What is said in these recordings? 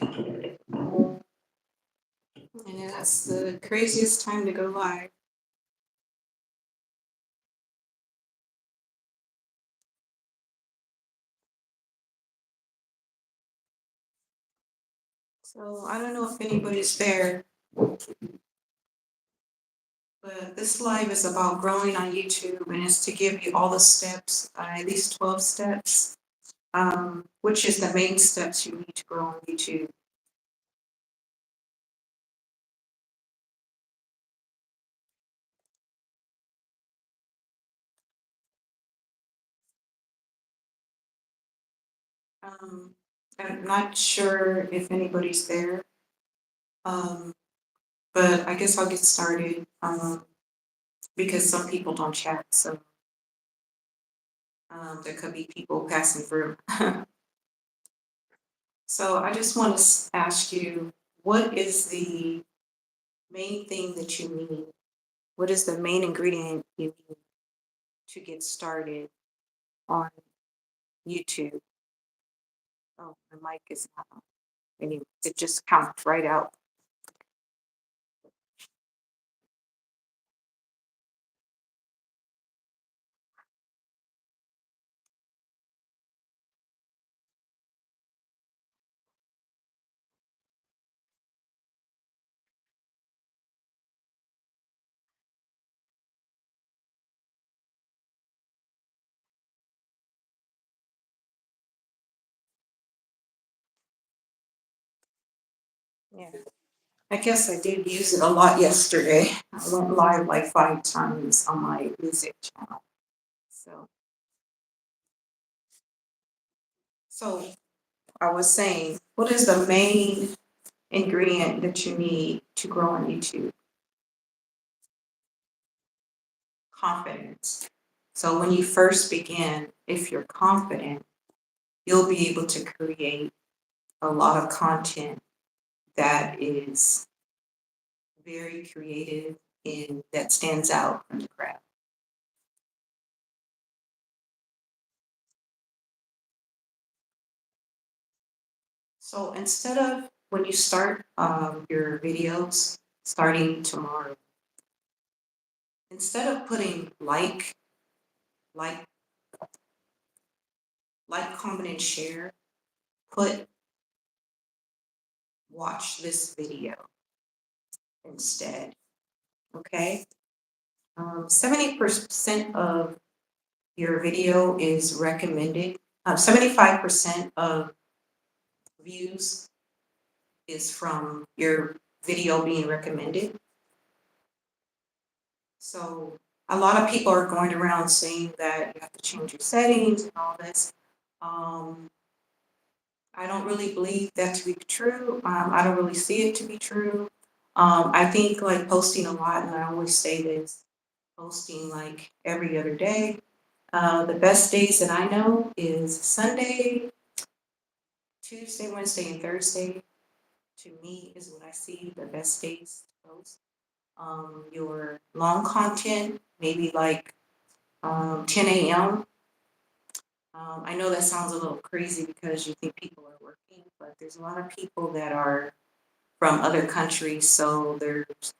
And that's the craziest time to go live. So I don't know if anybody's there, but this live is about growing on YouTube, and it's to give you all the steps, at least 12 steps, which is the main steps you need to grow on YouTube. Um, I'm not sure if anybody's there, um, but I guess I'll get started because some people don't chat, so there could be people passing through. So I just want to ask you, what is the main thing that you need? What is the main ingredient you need to get started on YouTube? Oh, the mic is not on. Anyway, it just counts right out. Yeah. I guess I did use it a lot yesterday. I went live like 5 times on my music channel. So, so I was saying, what is the main ingredient that you need to grow on YouTube? Confidence. So when you first begin, if you're confident, you'll be able to create a lot of content that is very creative and that stands out from the crowd. So instead of when you start your videos starting tomorrow, instead of putting like, comment, and share, put watch this video instead. Okay. 70% of your video is recommended. 75% of views is from your video being recommended. So a lot of people are going around saying that you have to change your settings and all this. Um, I don't really believe that to be true. I don't really see it to be true. I think like posting a lot, and I always say this, posting like every other day. The best days that I know is Sunday, Tuesday, Wednesday, and Thursday. To me, is what I see the best days to post. Your long content, maybe like 10 a.m. I know that sounds a little crazy because you think people are working, but there's a lot of people that are from other countries, so there's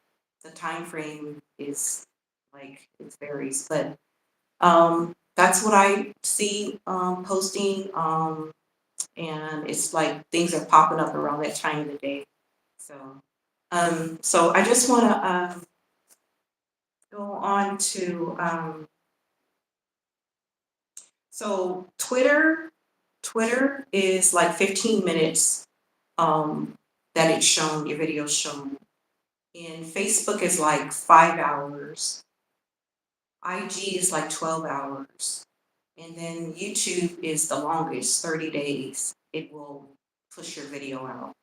the time frame is like it varies. But that's what I see posting, and it's like things are popping up around that time of the day. So, so I just want to go on to so Twitter is like 15 minutes that it's shown, your video's shown. And Facebook is like 5 hours. IG is like 12 hours. And then YouTube is the longest, 30 days. It will push your video out.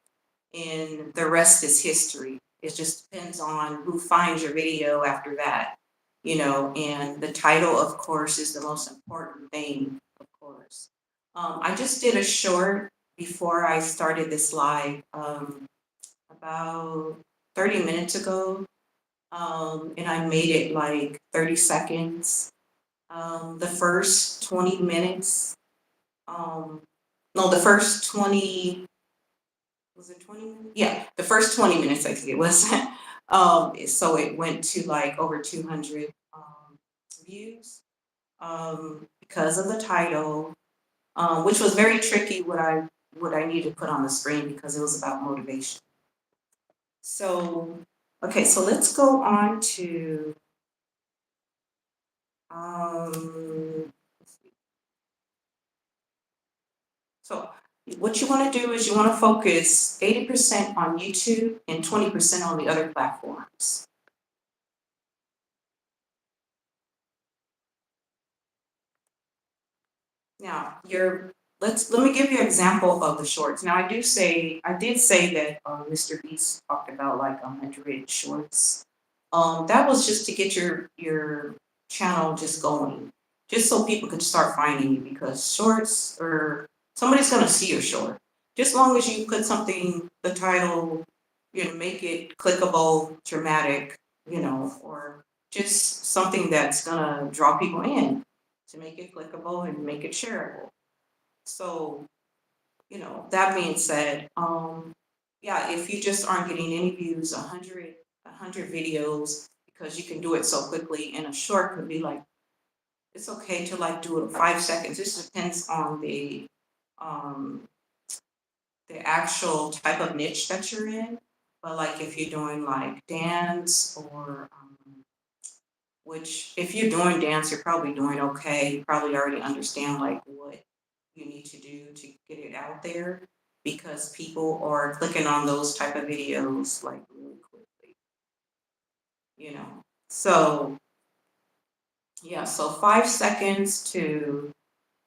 And the rest is history. It just depends on who finds your video after that, and the title, of course, is the most important thing, of course. I just did a short before I started this live about 30 minutes ago, and I made it like 30 seconds. The first 20 minutes, no, the first 20, was it 20 minutes? Yeah, the first 20 minutes I think it was. So it went to like over 200 views because of the title, which was very tricky what I need to put on the screen because it was about motivation. So, okay, so let's go on to let's see. So what you want to do is you want to focus 80% on YouTube and 20% on the other platforms. Now, let me give you an example of the shorts. Now, I did say that Mr. Beast talked about like 100 shorts. That was just to get your channel just going, just so people could start finding you because shorts or somebody's gonna see your short. Just long as you put something, the title, make it clickable, dramatic, or just something that's gonna draw people in to make it clickable and make it shareable. So, that being said, yeah, if you just aren't getting any views, 100 videos, because you can do it so quickly, and a short could be like, it's okay to like do it in 5 seconds. This depends on um, the actual type of niche that you're in. But like if you're doing like dance or which if you're doing dance, you're probably doing okay. You probably already understand like what you need to do to get it out there because people are clicking on those type of videos like really quickly, you know. So yeah, so 5 seconds to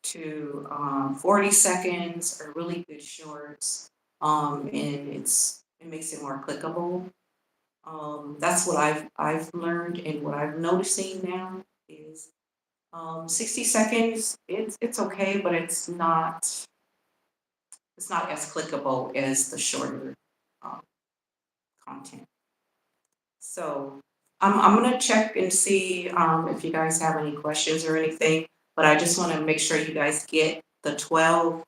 40 seconds are really good shorts. And it makes it more clickable. That's what I've learned and what I'm noticing now is 60 seconds, it's okay, but it's not as clickable as the shorter um, content. So I'm gonna check and see if you guys have any questions or anything, but I just want to make sure you guys get the 12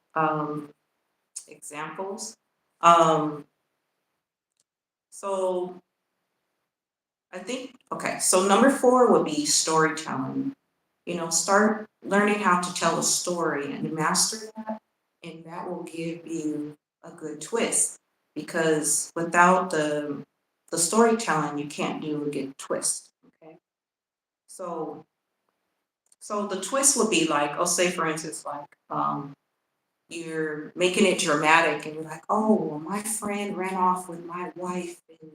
examples. Um, so I think, okay, so number 4 would be storytelling. Start learning how to tell a story and master that, and that will give you a good twist. Because without the storytelling, you can't do a good twist. Okay, so the twist would be like, oh, say for instance, like you're making it dramatic, and you're like, oh, well, my friend ran off with my wife, and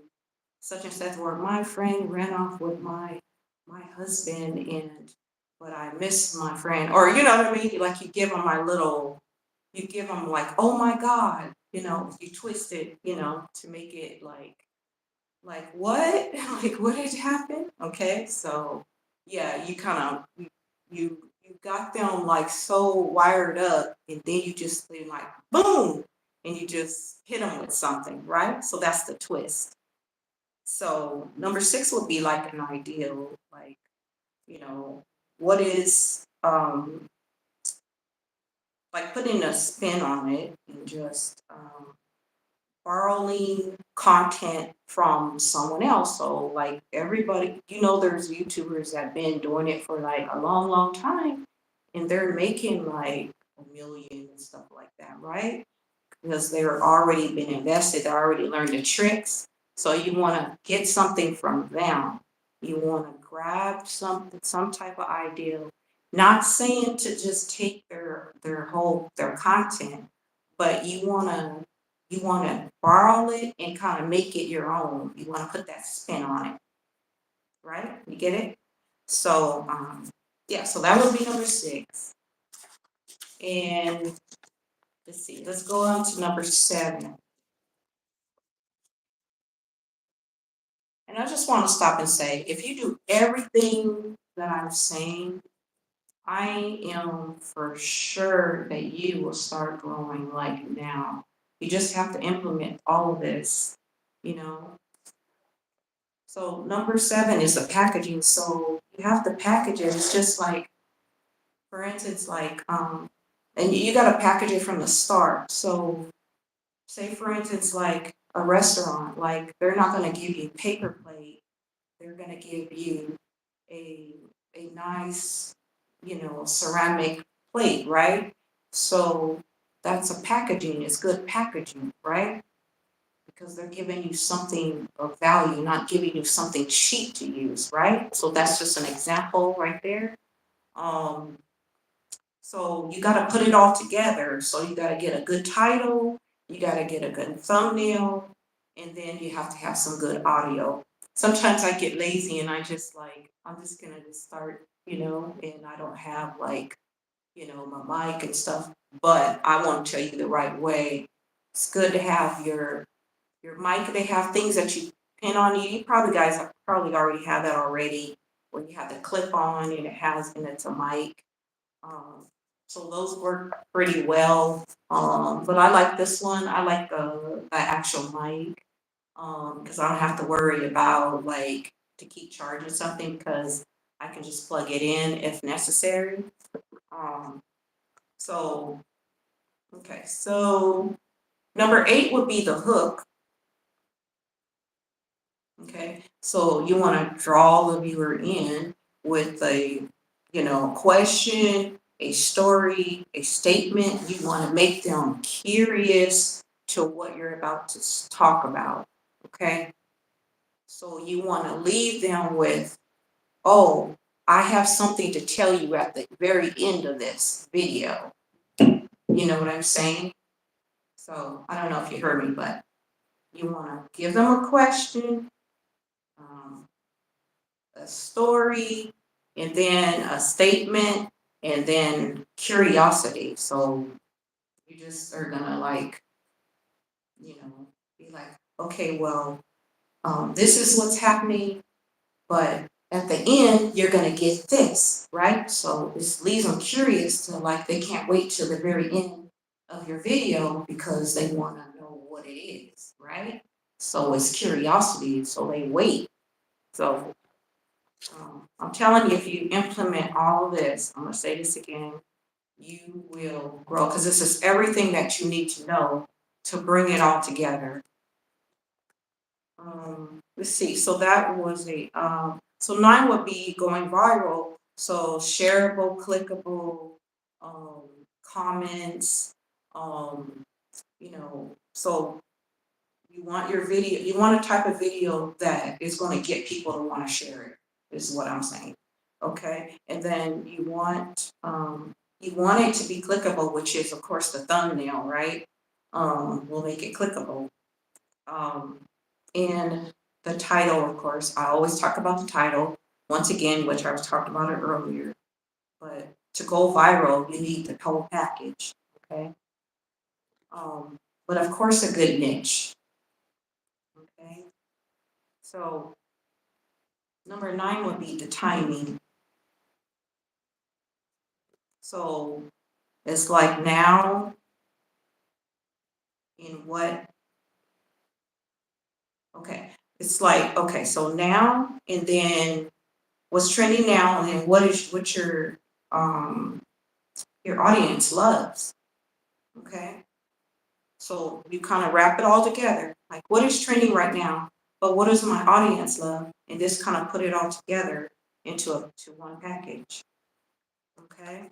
such and such, or my friend ran off with my husband, and but I miss my friend, or you know what I mean? Like you give them like, oh my God, you twist it, to make it like what, like what had happened? Okay, so yeah, you kind of you got them like so wired up, and then you just like boom, and you just hit them with something, right? So that's the twist. So number 6 would be like an ideal, like, you know, what is like putting a spin on it and just borrowing content from someone else. So like everybody, there's YouTubers that have been doing it for like a long, long time, and they're making like a million and stuff like that, right? Because they're already been invested, they already learned the tricks. So you want to get something from them. You want to grab some type of idea. Not saying to just take their content, but you want to borrow it and kind of make it your own. You want to put that spin on it, right? You get it? So yeah, so that would be number 6. And let's see, let's go on to number 7. And I just want to stop and say, if you do everything that I'm saying, I am for sure that you will start growing like now. You just have to implement all of this, you know. So number 7 is the packaging. So you have to package it. It's just like, for instance, like, and you got to package it from the start. So say for instance, like a restaurant, like they're not gonna give you paper plate, they're gonna give you a a nice, ceramic plate, right? So that's a packaging, it's good packaging, right? Because they're giving you something of value, not giving you something cheap to use, right? So that's just an example right there. Um, so you gotta put it all together. So you gotta get a good title, you gotta get a good thumbnail, and then you have to have some good audio. Sometimes I get lazy and I just like, I'm just gonna just start, and I don't have like, my mic and stuff, but I want to tell you the right way. It's good to have your mic. They have things that you pin on you. You probably guys probably already have that already, where you have the clip on and it's a mic. Um, so those work pretty well. But I like this one. I like the actual mic, because I don't have to worry about like to keep charging something because I can just plug it in if necessary. Um, so okay, so number 8 would be the hook. Okay, so you want to draw the viewer in with a, question, a story, a statement. You want to make them curious to what you're about to talk about. Okay, so you want to leave them with, oh, I have something to tell you at the very end of this video. You know what I'm saying? So I don't know if you heard me, but you want to give them a question. Um, a story, and then a statement, and then curiosity. So you just are gonna like, be like, okay, well, this is what's happening, but at the end, you're gonna get this, right? So this leaves them curious to like, they can't wait till the very end of your video because they wanna know what it is, right? So it's curiosity, so they wait. So I'm telling you, if you implement all of this, I'm gonna say this again, you will grow, because this is everything that you need to know to bring it all together. Let's see, so that was so 9 would be going viral, so shareable, clickable, um, comments, so you want a type of video that is going to get people to want to share it, is what I'm saying. Okay, and then you want it to be clickable, which is of course the thumbnail, right? Will make it clickable. Um, and the title, of course, I always talk about the title once again, which I was talking about it earlier. But to go viral, you need the whole package. Okay. Um, but of course, a good niche. Okay. So number 9 would be the timing. So it's like now in what, okay. It's like, okay, so now and then what's trending now and then what your audience loves. Okay. So you kind of wrap it all together. Like what is trending right now, but what does my audience love? And this kind of put it all together to one package. Okay.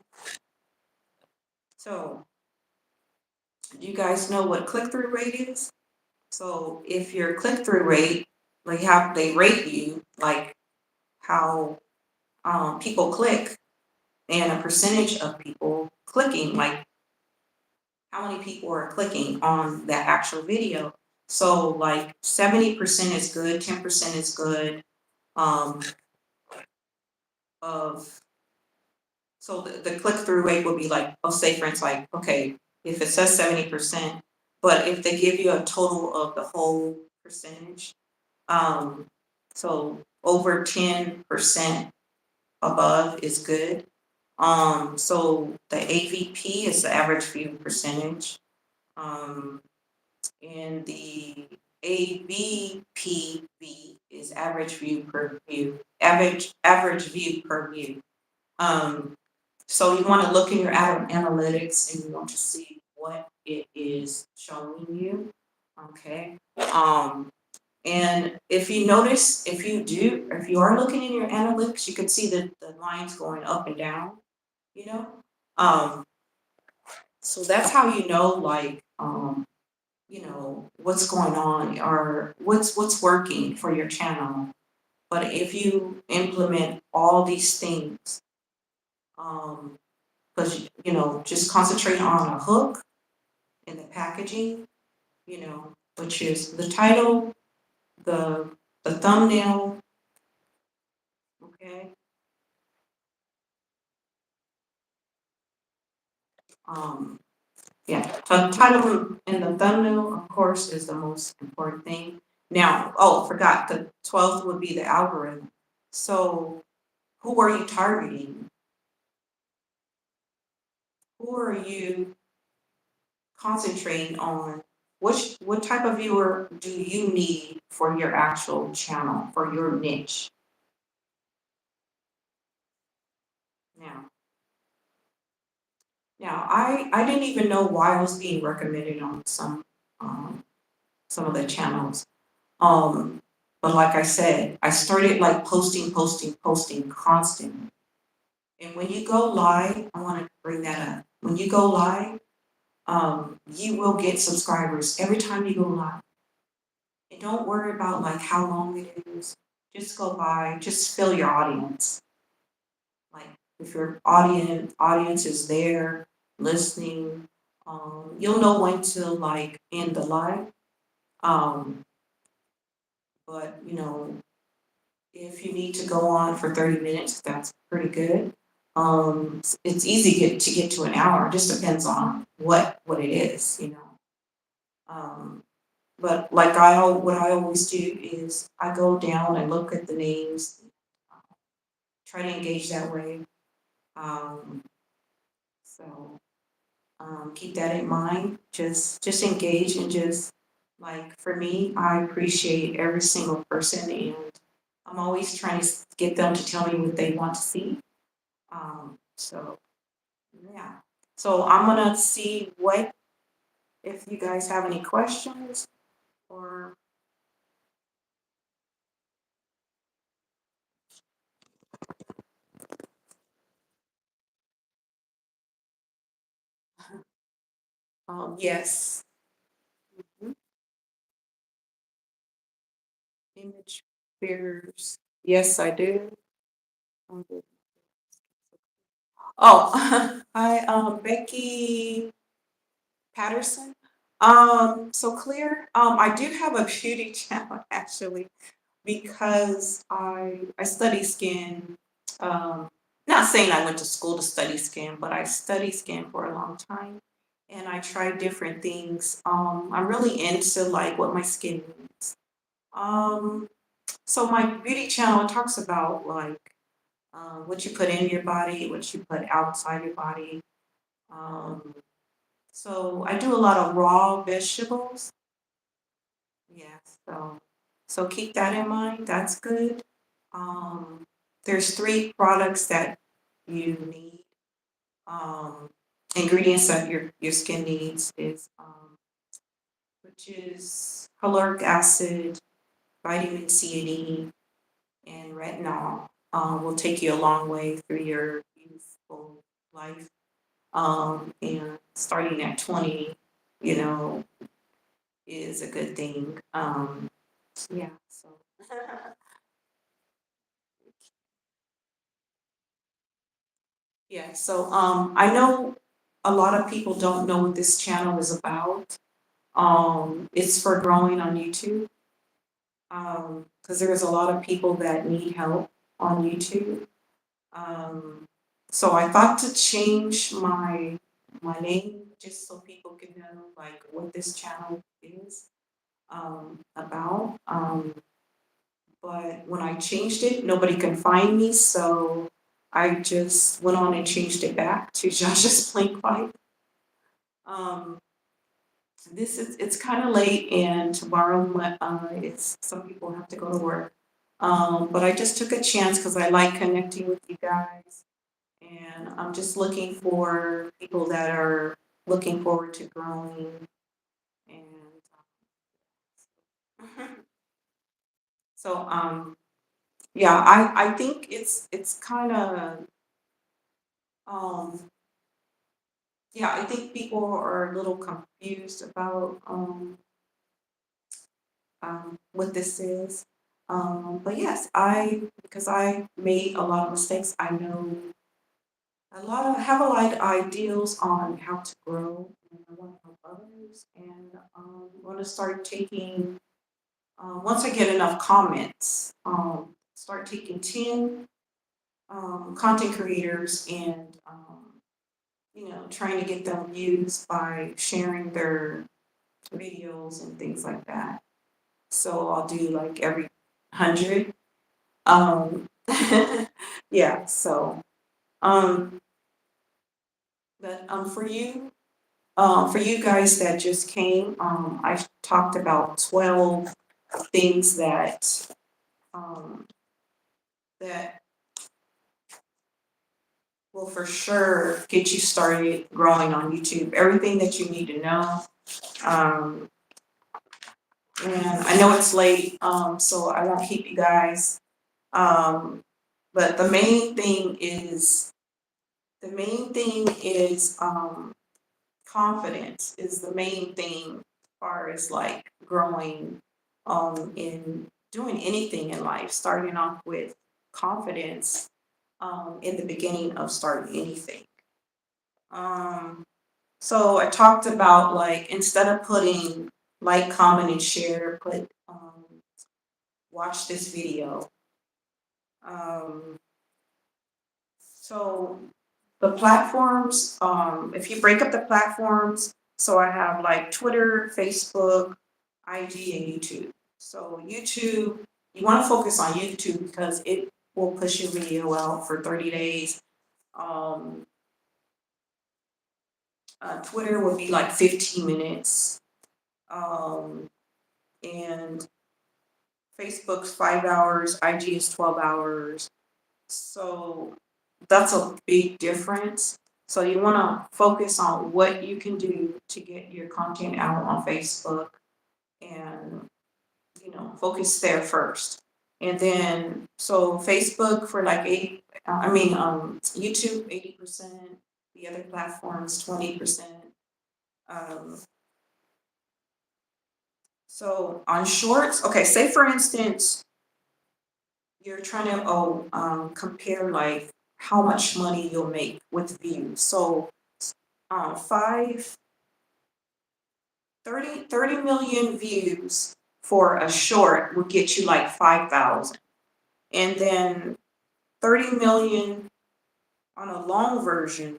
So you guys know what click-through rate is? So if your click-through rate, like how they rate you, like how people click, and a percentage of people clicking, like how many people are clicking on that actual video. So like 70% is good, 10% is good. Um, of So the click-through rate would be like, oh, say for instance, like, okay, if it says 70%, but if they give you a total of the whole percentage, um, so over 10% above is good. So the AVP is the average view percentage. Um, and the AVPV is average view per view, average view per view. Um, so you want to look in your analytics and you want to see what it is showing you. Okay. Um, and if you notice, if you are looking in your analytics, you can see the lines going up and down, you know? Um, so that's how you know, like, what's going on or what's working for your channel. But if you implement all these things, um, because just concentrate on a hook in the packaging, which is the title, the the thumbnail, okay. Um, yeah, so the title and the thumbnail, of course, is the most important thing. Now, oh, forgot, the 12th would be the algorithm. So who are you targeting? Who are you concentrating on? What type of viewer do you need for your actual channel, for your niche? Now, I didn't even know why I was being recommended on um, some of the channels. Um, but like I said, I started like posting constantly. And when you go live, I want to bring that up. When you go live, you will get subscribers every time you go live. And don't worry about like how long it is. Just go by, just fill your audience. Like if your audience is there listening, you'll know when to like end the live. Um, but if you need to go on for 30 minutes, that's pretty good. It's easy to get to an hour. It just depends on what it is. Um, but like what I always do is I go down and look at the names, try to engage that way. Um, so keep that in mind. Just engage and just like for me, I appreciate every single person, and I'm always trying to get them to tell me what they want to see. So yeah. So I'm gonna see what if you guys have any questions or yes. Mhm. Image bearers. Yes, I do. Okay. Oh, hi, Becky Patterson. So Clear, I do have a beauty channel actually because I study skin. Um, Not saying I went to school to study skin, but I studied skin for a long time and I tried different things. I'm really into like what my skin needs. Um, so my beauty channel talks about like what you put in your body, what you put outside your body. Um, so I do a lot of raw vegetables. Yes, so keep that in mind. That's good. Um, there's three products that you need. Um, Ingredients that your skin needs is which is hyaluronic acid, vitamin C and E, and retinol. Will take you a long way through your youthful life. And starting at 20, you know, is a good thing. Yeah. So yeah. So I know a lot of people don't know what this channel is about. It's for growing on YouTube. Because there's a lot of people that need help on YouTube. Um, so I thought to change my name just so people can know like what this channel is about. But when I changed it, nobody can find me, so I just went on and changed it back to Zsasblinklife. Um, this is it's kind of late, and tomorrow it's some people have to go to work. But I just took a chance because I like connecting with you guys, and I'm just looking for people that are looking forward to growing and so yeah, I think it's kind of um yeah, I think people are a little confused about what this is. But yes, because I made a lot of mistakes, I know I have a lot of ideals on how to grow and I want to help others and want to start taking, once I get enough comments, start taking 10 content creators and, trying to get them views by sharing their videos and things like that. So I'll do like every 100. Um, yeah, so, um, but for you guys that just came, I talked about 12 things um, that will for sure get you started growing on YouTube. Everything that you need to know. Um, and I know it's late, so I won't keep you guys. Um, but the main thing is confidence is the main thing as far as like growing in doing anything in life, starting off with confidence in the beginning of starting anything. Um, so I talked about like instead of putting like, comment, and share, put watch this video. Um, so the platforms, if you break up the platforms, so I have like Twitter, Facebook, IG, and YouTube. So YouTube, you want to focus on YouTube because it will push your video out for 30 days. Um, Twitter will be like 15 minutes. Um, and Facebook's 5 hours, IG is 12 hours. So that's a big difference. So you want to focus on what you can do to get your content out on Facebook and focus there first. And then so Facebook for like YouTube 80%, the other platforms 20%. Um, so on shorts, okay, say for instance, you're trying to compare like how much money you'll make with views. So 5 30 million views for a short will get you like 5,000. And then 30 million on a long version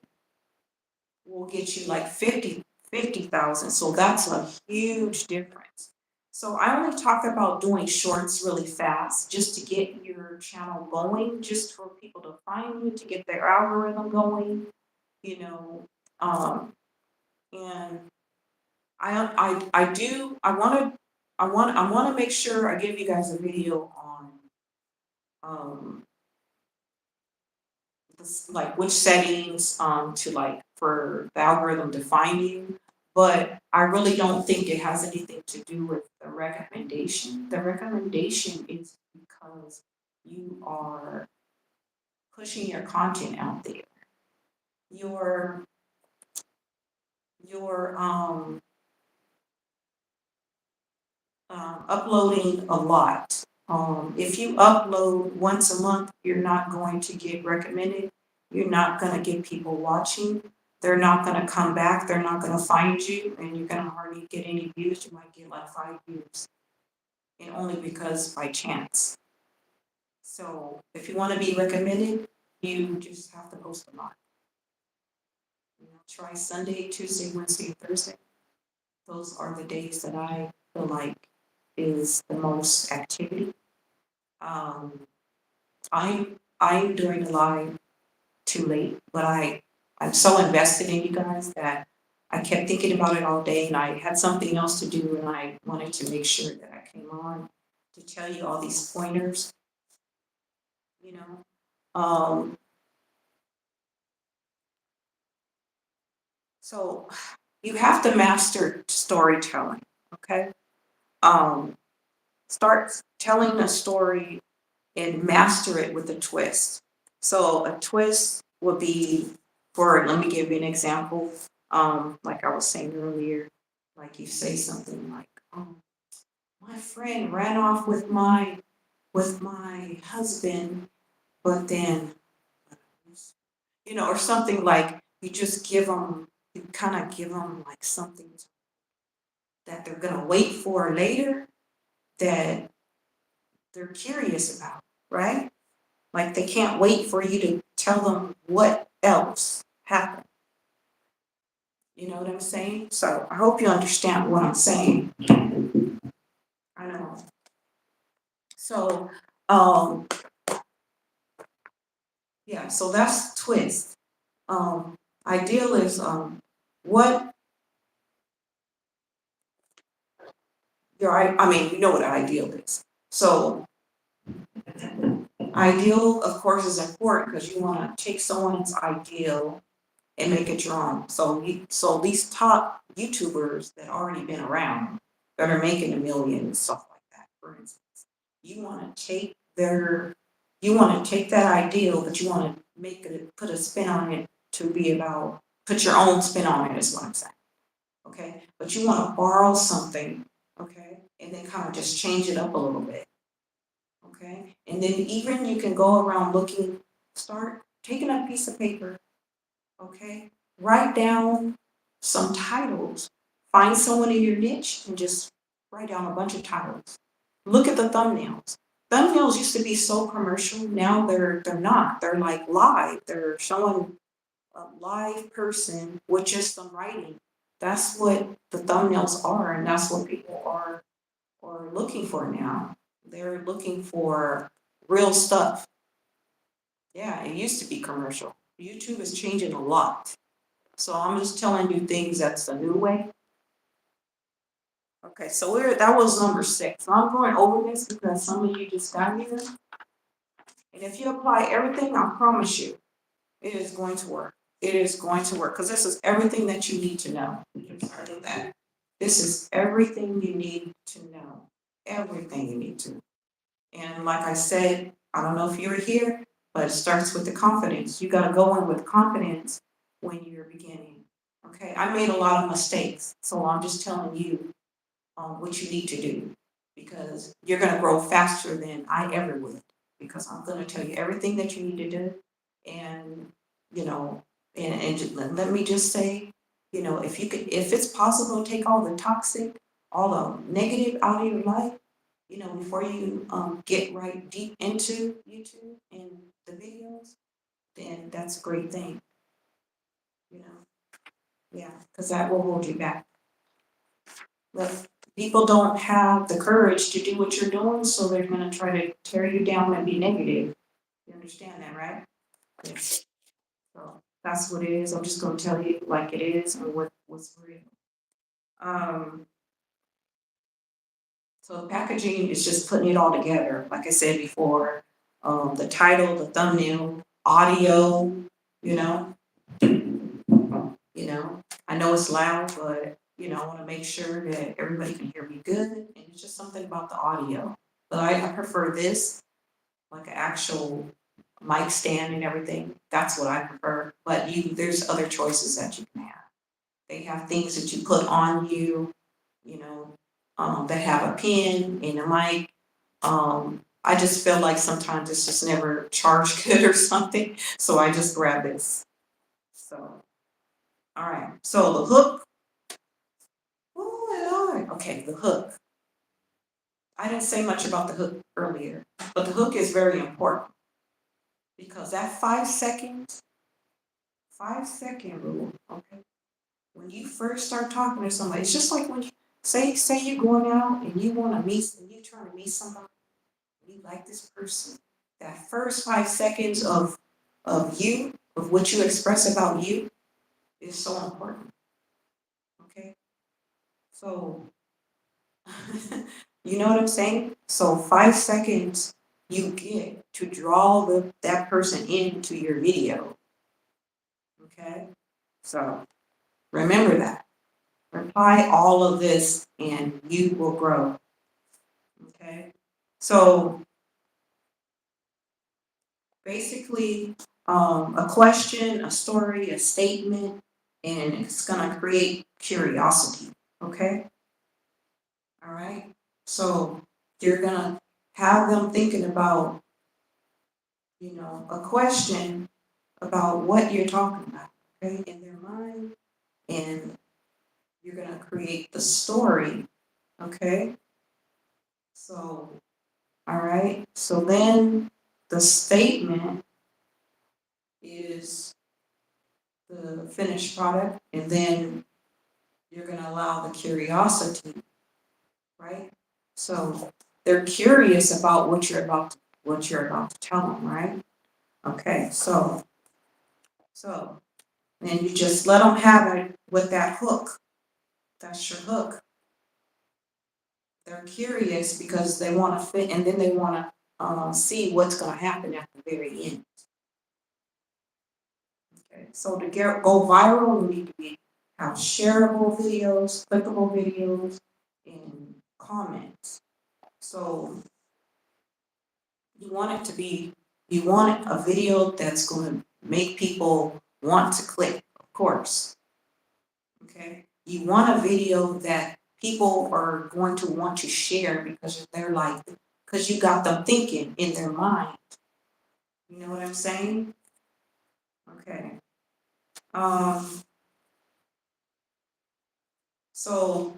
will get you like 50,000. So that's a huge difference. So I only talk about doing shorts really fast just to get your channel going, just for people to find you, to get their algorithm going, you know. Um, and I want to make sure I give you guys a video on um this, like which settings to like for the algorithm to find you, but I really don't think it has anything to do with the recommendation. The recommendation is because you are pushing your content out there. You're you're uploading a lot. If you upload once a month, you're not going to get recommended. You're not going to get people watching. They're not going to come back. They're not going to find you, and you're going to hardly get any views. You might get like 5 views, and only because by chance. So if you want to be recommended, you just have to post a lot. Try Sunday, Tuesday, Wednesday, and Thursday. Those are the days that I feel like is the most activity. Um, I'm doing a live too late, but I'm so invested in you guys that I kept thinking about it all day, and I had something else to do, and I wanted to make sure that I came on to tell you all these pointers. You know, um, So you have to master storytelling, okay? Um, Start telling a story and master it with a twist. So a twist would be, for let me give you an example. Like I was saying earlier, like you say something like, my friend ran off with my husband, but then, or something like you just give them, you kind of give them like something that they're gonna wait for later that they're curious about, right? Like they can't wait for you to tell them what else happened. You know what I'm saying? So I hope you understand what I'm saying. I know. So, um, yeah, so that's twist. Ideal is what I mean, you know what ideal is. So ideal, of course, is important because you want to take someone's ideal and make it your own. So these top YouTubers that already been around that are making a million and stuff like that, for instance, you want to take that ideal, but you want to put a spin on it to be about, put your own spin on it is what I'm saying. Okay, but you want to borrow something, okay, and then kind of just change it up a little bit, okay, and then even you can go around start taking a piece of paper. Okay, write down some titles. Find someone in your niche and just write down a bunch of titles. Look at the thumbnails. Thumbnails used to be so commercial. Now they're not. They're like live. They're showing a live person with just some writing. That's what the thumbnails are, and that's what people are looking for now. They're looking for real stuff. Yeah, it used to be commercial. YouTube is changing a lot. So I'm just telling you things that's the new way. Okay, so that was number 6. So I'm going over this because some of you just got here. And if you apply everything, I promise you, it is going to work. It is going to work because this is everything that you need to know. We can start with that. This is everything you need to know. Everything you need to. And like I said, I don't know if you're here, but it starts with the confidence. You got to go in with confidence when you're beginning. Okay, I made a lot of mistakes, so I'm just telling you what you need to do because you're going to grow faster than I ever would because I'm going to tell you everything that you need to do. And, you know, and let me just say, if it's possible to take all the toxic, all the negative out of your life, before you get right deep into YouTube and the videos, then that's a great thing, you know. Yeah, because that will hold you back. But people don't have the courage to do what you're doing, so they're going to try to tear you down and be negative. You understand that, right? Yes. So that's what it is. I'm just going to tell you like it is and what's real. Um, So the packaging is just putting it all together. Like I said before, the title, the thumbnail, audio, you know, I know it's loud, but I want to make sure that everybody can hear me good. And it's just something about the audio. But I prefer this, like an actual mic stand and everything. That's what I prefer. But there's other choices that you can have. They have things that you put on you, you know, that have a pin and a mic. I just feel like sometimes it's just never charged good or something, so I just grab this. So, all right. So the hook. Oh, Lord. Okay, the hook. I didn't say much about the hook earlier, but the hook is very important because that 5 seconds, 5 second rule. Okay, when you first start talking to somebody, it's just like when you say you're going out and you want to meet and you're trying to meet somebody, you like this person. That first 5 seconds of what you express about you is so important. Okay, so you know what I'm saying. So 5 seconds you get to draw that person into your video. Okay, so Remember that. Apply all of this and you will grow. Okay? So basically, a question, a story, a statement, and it's gonna create curiosity. Okay? All right? So you're gonna have them thinking about, a question about what you're talking about, okay, in their mind, and you're gonna create the story, okay? So, all right, so then the statement is the finished product, and then you're gonna allow the curiosity, right? So they're curious about what you're about to tell them, right? Okay, so then you just let them have it with that hook. That's your hook. They're curious because they want to fit, and then they want to see what's going to happen at the very end. Okay, so to go viral, you need to have shareable videos, clickable videos, and comments. So you want it to be, you want a video that's going to make people want to click, of course. Okay, you want a video that people are going to want to share because you got them thinking in their mind. You know what I'm saying? Okay. Um, so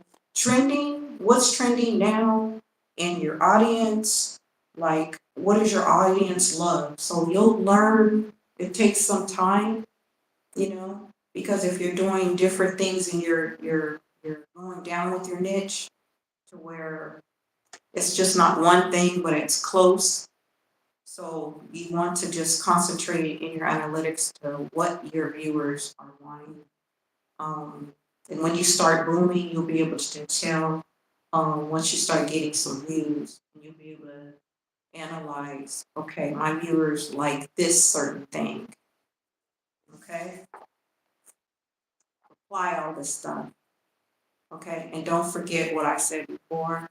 what's trending now in your audience? Like, what does your audience love? So you'll learn, it takes some time, because if you're doing different things and you're going down with your niche to where it's just not one thing, but it's close. So you want to just concentrate in your analytics to what your viewers are wanting. And when you start booming, you'll be able to tell, once you start getting some views, you'll be able to analyze, okay, my viewers like this certain thing. Okay? Apply all this stuff. Okay? And don't forget what I said before,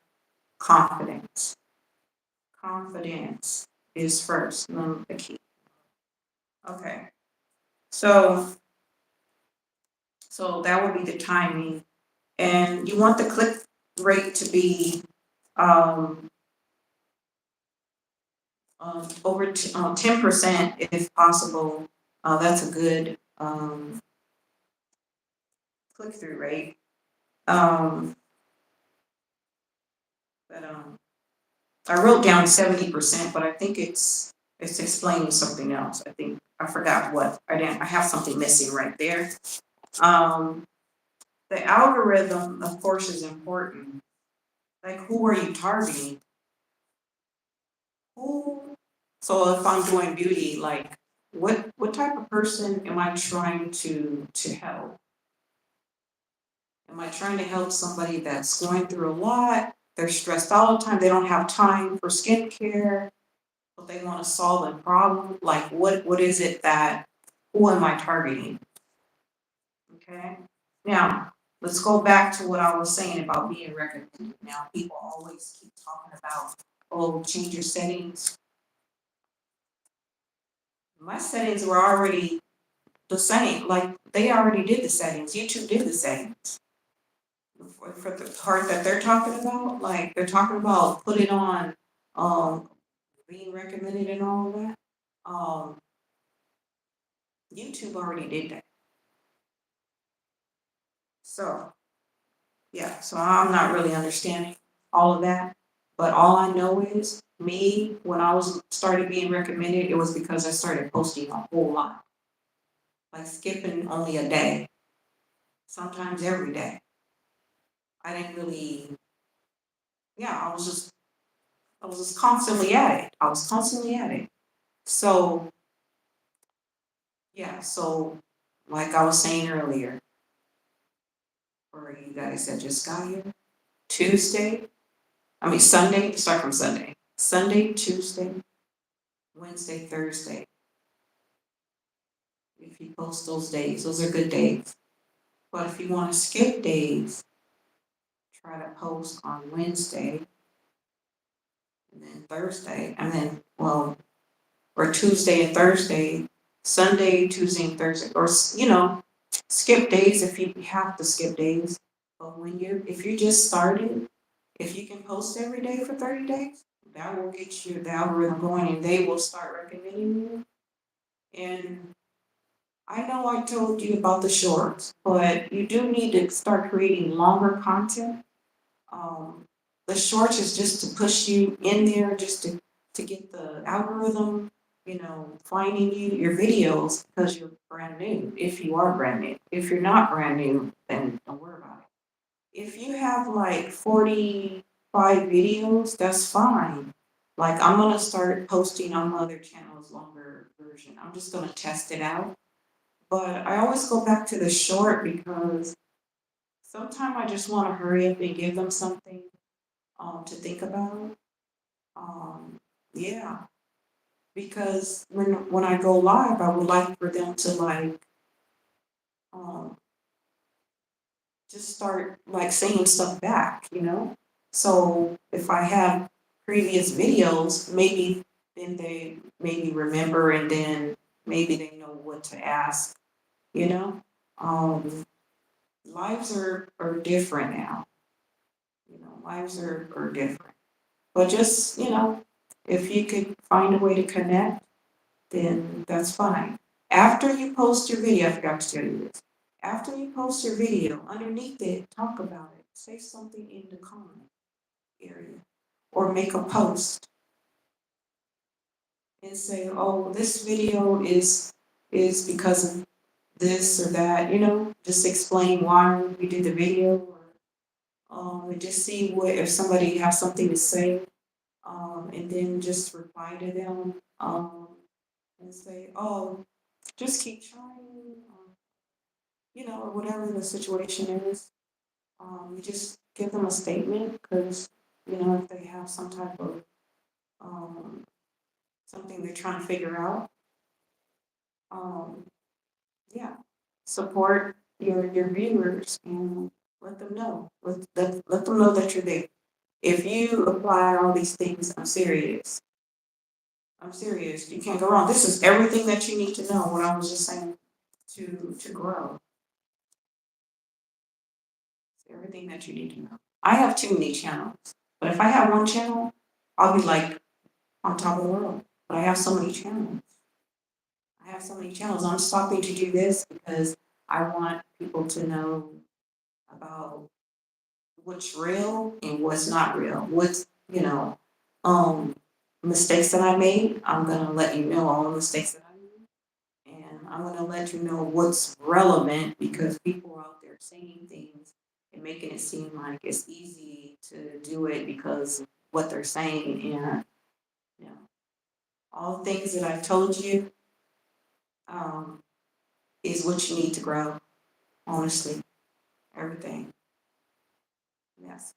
confidence. Confidence is first, the key. Okay. So that would be the timing. And you want the click rate to be um, over 10% if possible. That's a good click-through rate. But I wrote down 70%, but I think it's explaining something else. I forgot what. I have something missing right there. The algorithm, of course, is important. Like, who are you targeting? Who? So if I'm doing beauty, like, what type of person am I trying to help? Am I trying to help somebody that's going through a lot? They're stressed all the time. They don't have time for skincare, but they want to solve a problem. Like, what is it that? Who am I targeting? Okay. Now, let's go back to what I was saying about being recommended. Now, people always keep talking about, oh, change your settings. My settings were already the same. Like, they already did the settings. YouTube did the settings. For the part that they're talking about, like, they're talking about putting on, being recommended and all of that. Um, YouTube already did that. So, yeah, so I'm not really understanding all of that. But all I know is me, when I started being recommended, it was because I started posting a whole lot. Like skipping only a day, sometimes every day. I didn't really, yeah, I was just constantly at it. I was constantly at it. So, yeah, so like I was saying earlier, for you guys that just got here, Sunday, start from Sunday. Sunday, Tuesday, Wednesday, Thursday. If you post those days, those are good days. But if you want to skip days, try to post on Wednesday and then Thursday, and then, well, or Tuesday and Thursday, Sunday, Tuesday and Thursday, or, skip days if you have to skip days. But if you just started, if you can post every day for 30 days, that will get you the algorithm going and they will start recommending you. And I know I told you about the shorts, but you do need to start creating longer content. Um, the shorts is just to push you in there, just to get the algorithm, finding you your videos because you're brand new, if you are brand new. If you're not brand new, then don't worry about it. If you have like 45 videos, that's fine. Like I'm gonna start posting on my other channels longer version. I'm just gonna test it out. But I always go back to the short because sometimes I just want to hurry up and give them something to think about. Um, yeah, because when I go live, I would like for them to like um, just start like saying stuff back. So if I have previous videos, maybe then they maybe remember and then maybe they know what to ask, you know? Um, lives are different now. Lives are different. But just, if you could find a way to connect, then that's fine. After you post your video, I forgot to tell you this. After you post your video, underneath it, talk about it. Say something in the comment area. Or make a post and say, oh, this video is because of this or that. Just explain why we did the video and just see what if somebody has something to say, and then just reply to them, and say, oh, just keep trying, or whatever the situation is. You just give them a statement because, if they have some type of um, something they're trying to figure out, um, yeah, support your viewers and let them know. Let them know that you're there. If you apply all these things, I'm serious. I'm serious. You can't go wrong. This is everything that you need to know. What I was just saying to grow. It's everything that you need to know. I have too many channels, but if I have one channel, I'll be like on top of the world. But I have so many channels. I have so many channels. I'm stopping to do this because I want people to know about what's real and what's not real. What's um, mistakes that I made. I'm gonna let you know all the mistakes that I made, and I'm gonna let you know what's relevant because people are out there saying things and making it seem like it's easy to do it because of what they're saying, and you know all the things that I've told you um, is what you need to grow. Honestly, everything. Yes.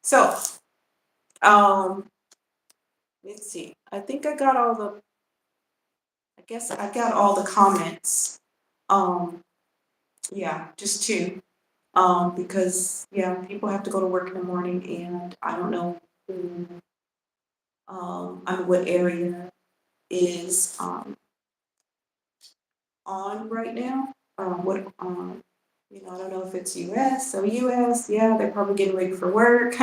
So, um, let's see. I think I got all the. I guess I got all the comments. Um, yeah, just two. Because yeah, people have to go to work in the morning, and I don't know who, I mean, what area is on right now. I don't know if it's U.S. So U.S. Yeah, they're probably getting ready for work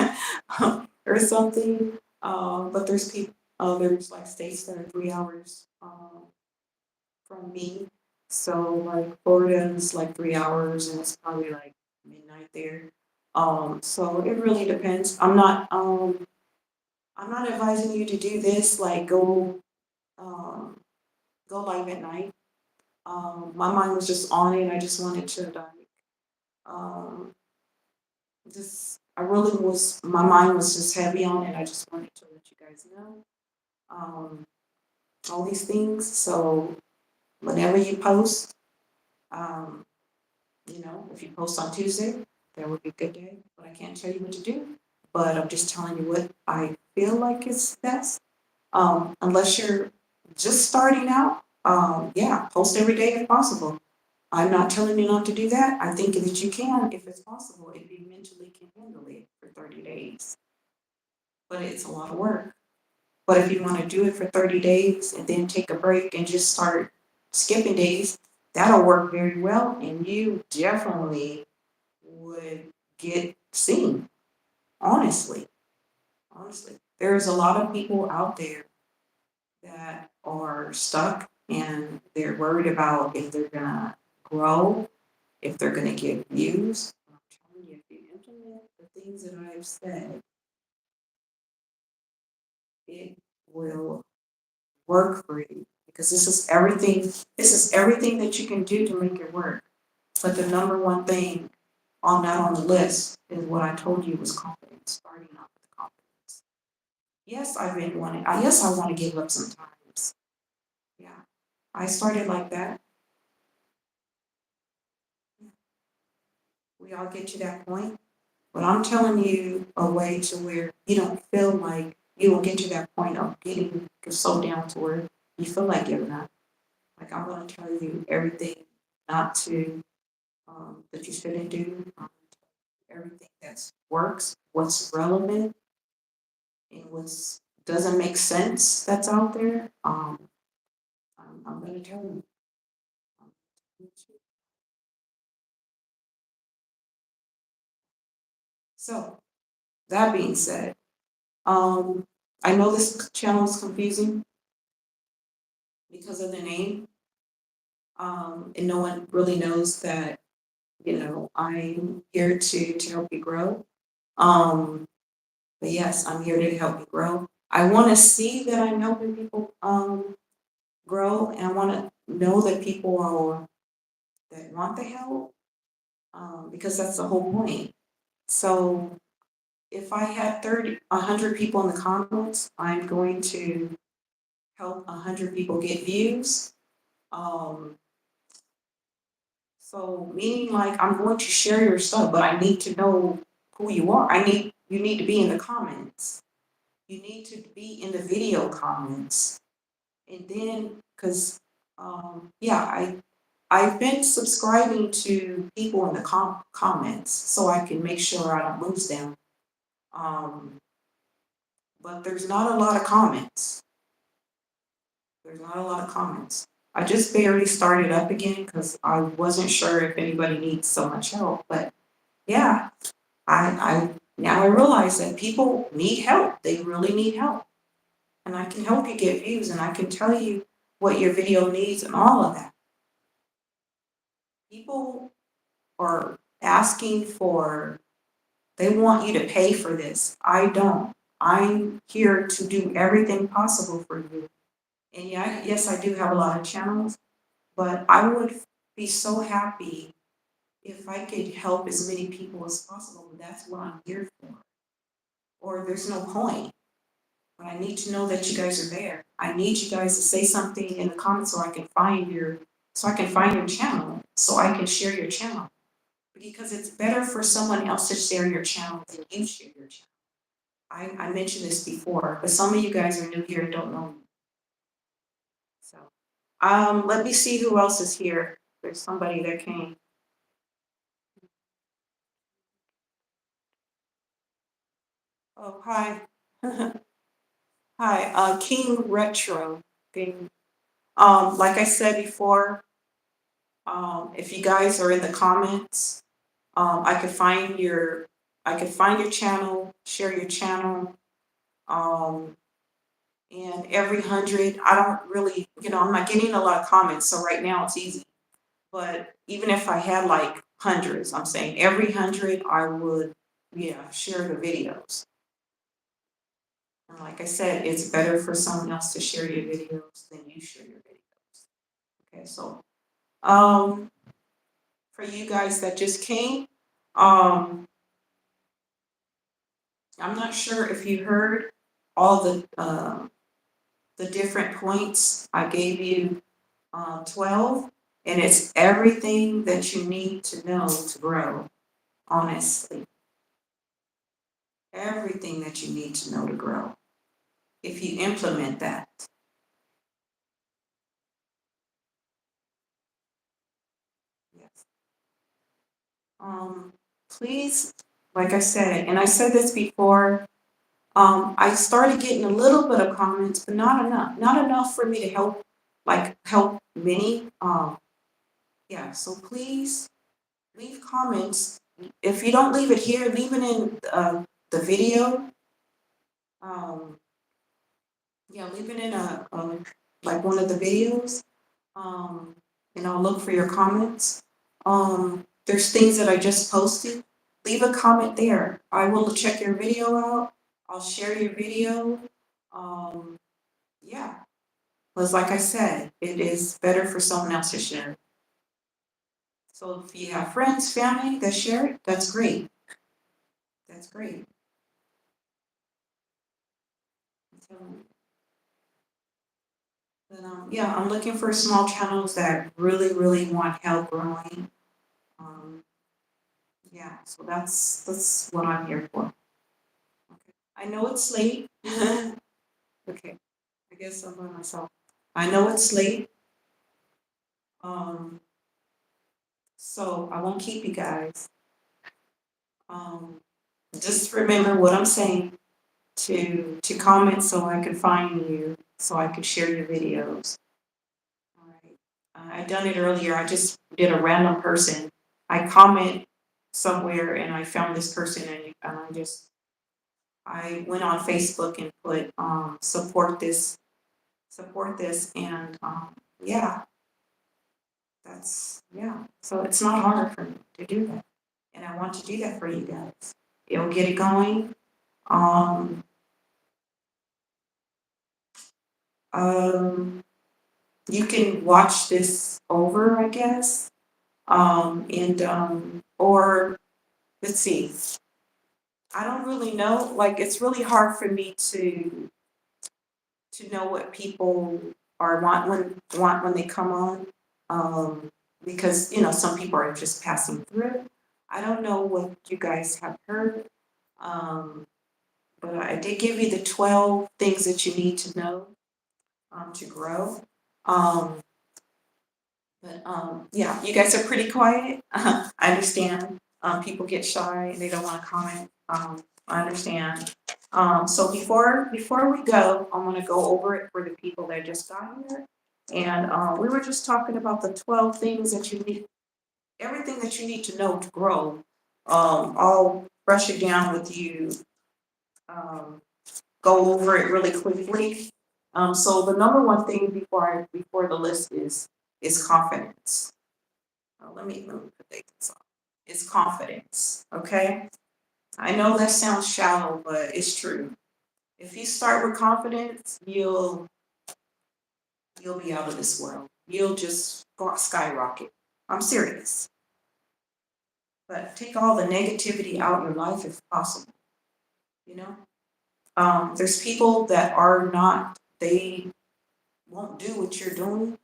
or something. But there's people, there's like states that are 3 hours from me. So like Florida is like 3 hours, and it's probably like midnight there. So it really depends. I'm not advising you to do this. Like um, go live at night. My mind was just on it. I just wanted to like um, just I really was my mind was just heavy on it. I just wanted to let you guys know um, all these things. So whenever you post, um, if you post on Tuesday, that would be a good day. But I can't tell you what to do. But I'm just telling you what I feel like is best. Unless you're just starting out, yeah, post every day if possible. I'm not telling you not to do that. I think that you can if it's possible, if you mentally can handle it for 30 days. But it's a lot of work. But if you want to do it for 30 days and then take a break and just start skipping days, that'll work very well. And you definitely would get seen, honestly. Honestly. There's a lot of people out there that are stuck and they're worried about if they're going to grow, if they're going to get views. I'm telling you, if you implement the things that I've said, it will work for you because this is everything that you can do to make it work. But the number one thing on the list is what I told you was confidence, starting off with confidence. Yes, yes, I want to give up sometimes. Yeah. I started like that. We all get to that point. But I'm telling you a way to where you don't feel like you will get to that point of getting so down to where you feel like giving up. Like I'm going to tell you everything not to that you shouldn't do, everything that works, what's relevant, and what's doesn't make sense that's out there. I'm going to tell you. So that being said, um, I know this channel is confusing because of the name, and no one really knows that I'm here to help you grow. Um, but yes, I'm here to help you grow. I want to see that I'm helping people grow, and I want to know that people are that want the help because that's the whole point. So if I had 100 people in the comments, I'm going to help 100 people get views. Um, so meaning like I'm going to share your stuff, but I need to know who you are. You need to be in the comments. You need to be in the video comments. And then, because yeah, I've been subscribing to people in the comments so I can make sure I don't lose them. Um, but there's not a lot of comments. There's not a lot of comments. I just barely started up again because I wasn't sure if anybody needs so much help. But yeah, I now I realize that people need help. They really need help. And I can help you get views and I can tell you what your video needs and all of that. People are asking for, they want you to pay for this. I don't. I'm here to do everything possible for you. And yeah, yes, I do have a lot of channels, but I would be so happy if I could help as many people as possible. That's what I'm here for. Or there's no point. But I need to know that you guys are there. I need you guys to say something in the comments so I can find your channel, so I can share your channel. Because it's better for someone else to share your channel than you share your channel. I mentioned this before, but some of you guys are new here and don't know me. So let me see who else is here. There's somebody that came. Oh, hi. Hi, King Retro. King. Like I said before, if you guys are in the comments, I could find your channel, share your channel, um, and every 100, I don't really, I'm not getting a lot of comments, so right now it's easy. But even if I had like hundreds, I'm saying every 100, I would, yeah, share the videos. And like I said, it's better for someone else to share your videos than you share your videos. Okay, so um, for you guys that just came, um, I'm not sure if you heard all the different points. I gave you 12, and it's everything that you need to know to grow, honestly. Everything that you need to know to grow. If you implement that. Um, please, like I said, and I said this before, I started getting a little bit of comments, but not enough. Not enough for me to help many. Yeah, so please leave comments. If you don't leave it here, leave it in the video. Um, yeah, leave it in like one of the videos. Um, and I'll look for your comments. There's things that I just posted. Leave a comment there. I will check your video out. I'll share your video. Um, yeah, because like I said, it is better for someone else to share it. So if you have friends, family that share it, that's great. That's great. I'm telling you. But yeah, I'm looking for small channels that really want help growing. Um, yeah, so that's what I'm here for. Okay. I know it's late. Okay, I guess I'm by myself. I know it's late. Um, so I won't keep you guys. Um, just remember what I'm saying to comment so I can find you, so I can share your videos. All right. I done it earlier. I just did a random person. I comment somewhere and I found this person and I went on Facebook and put support this and yeah, yeah. So it's not hard for me to do that. And I want to do that for you guys. It'll get it going. Um, um, you can watch this over, I guess. And or let's see. I don't really know. Like it's really hard for me to know what people are want when they come on. Because some people are just passing through. I don't know what you guys have heard. Um, but I did give you the 12 things that you need to know to grow. Um, but yeah, you guys are pretty quiet. I understand. People get shy and they don't want to comment. I understand. So before we go, I'm gonna go over it for the people that just got here. And we were just talking about the 12 things that you need, everything that you need to know to grow. I'll brush it down with you. Um, Go over it really quickly. So the number one thing before the list is confidence. Let me put this on. It's confidence. Okay. I know that sounds shallow, but it's true. If you start with confidence, you'll be out of this world. You'll just skyrocket. I'm serious. But take all the negativity out of your life if possible. You know, there's people that are not. They won't do what you're doing.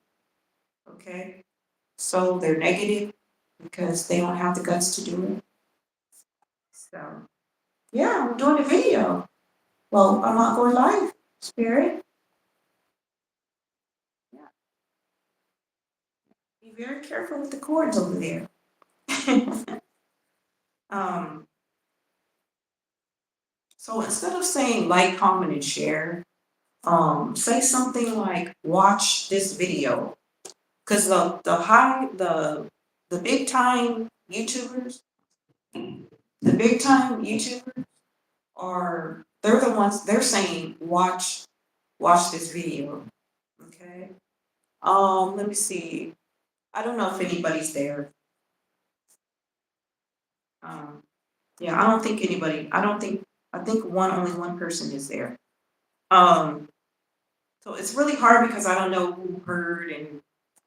Okay, so they're negative because they don't have the guts to do it. So yeah, I'm doing a video. Well, I'm not going live, Spirit. Yeah, be very careful with the cords over there. um, so instead of saying like, comment, and share, say something like watch this video. Because the big time YouTubers, the big time YouTubers they're the ones they're saying watch this video. Okay. Let me see. I don't know if anybody's there. Um, yeah, I don't think anybody. I think only one person is there. Um, so it's really hard because I don't know who heard and